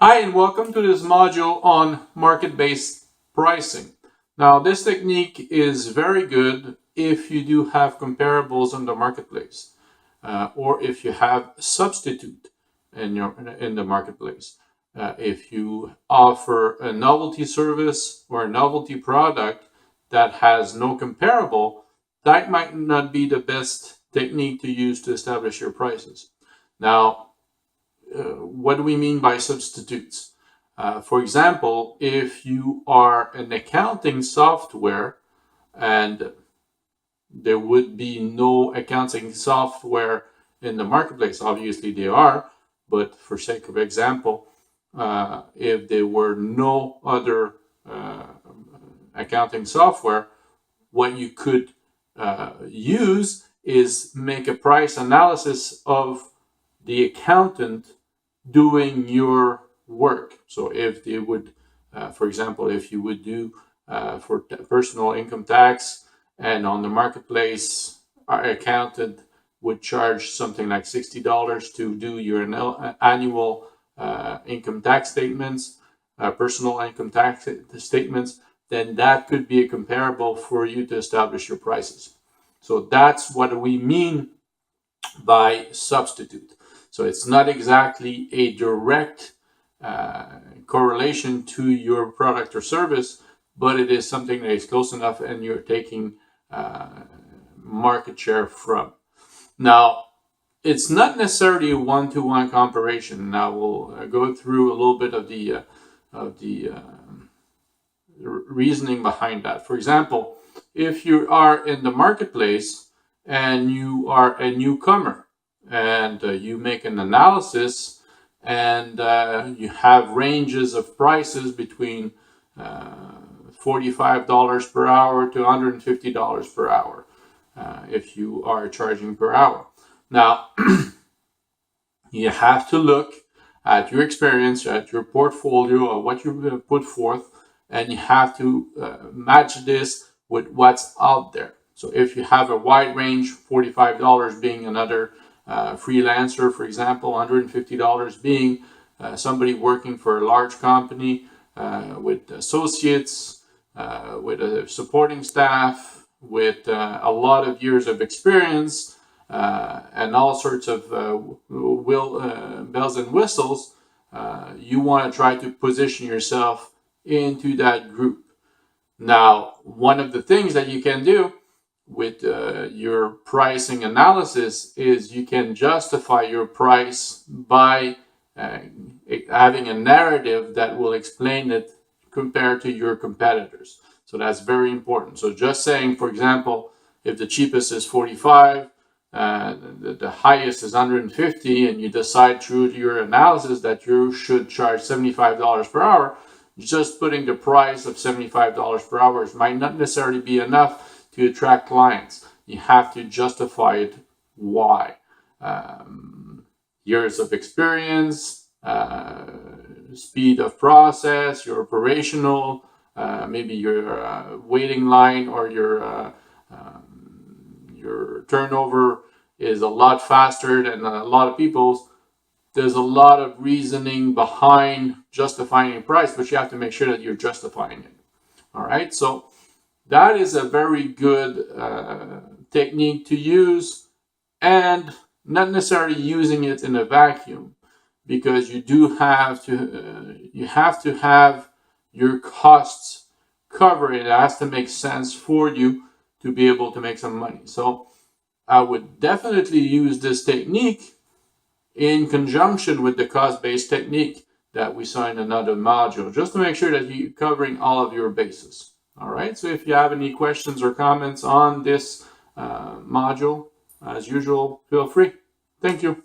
Hi, and welcome to this module on market-based pricing. Now, this technique is very good if you do have comparables on the marketplace, or if you have a substitute in the marketplace. If you offer a novelty service or a novelty product that has no comparable, that might not be the best technique to use to establish your prices. Now, what do we mean by substitutes? For example, if you are an accounting software and there would be no accounting software in the marketplace, obviously there are, but for sake of example, if there were no other accounting software, what you could use is make a price analysis of the accountant doing your work. So if they would, for example, if you would do for personal income tax, and on the marketplace, our accountant would charge something like $60 to do your annual income tax statements, personal income tax statements, then that could be a comparable for you to establish your prices. So that's what we mean by substitute. So it's not exactly a direct correlation to your product or service, but it is something that is close enough and you're taking market share from. Now, it's not necessarily a one-to-one comparison. Now we'll go through a little bit of the reasoning behind that. For example, if you are in the marketplace and you are a newcomer, and you make an analysis and you have ranges of prices between $45 per hour to $150 per hour if you are charging per hour. Now, you have to look at your experience, at your portfolio, of what you put forth, and you have to match this with what's out there. So if you have a wide range, $45 being another freelancer, for example, $150 being somebody working for a large company with associates, with a supporting staff, with a lot of years of experience, and all sorts of bells and whistles. You want to try to position yourself into that group. Now, one of the things that you can do with your pricing analysis is you can justify your price by having a narrative that will explain it compared to your competitors. So that's very important. So just saying, for example, if the cheapest is 45, the highest is 150, and you decide through your analysis that you should charge $75 per hour, just putting the price of $75 per hour might not necessarily be enough to attract clients. You have to justify it. Why? Years of experience, speed of process, your operational, maybe your waiting line or your turnover is a lot faster than a lot of people's. There's a lot of reasoning behind justifying a price, but you have to make sure that you're justifying it. All right, so that is a very good technique to use, and not necessarily using it in a vacuum, because you do have to have your costs covered. It has to make sense for you to be able to make some money. So I would definitely use this technique in conjunction with the cost-based technique that we saw in another module, just to make sure that you're covering all of your bases. All right, so if you have any questions or comments on this module, as usual, feel free. Thank you.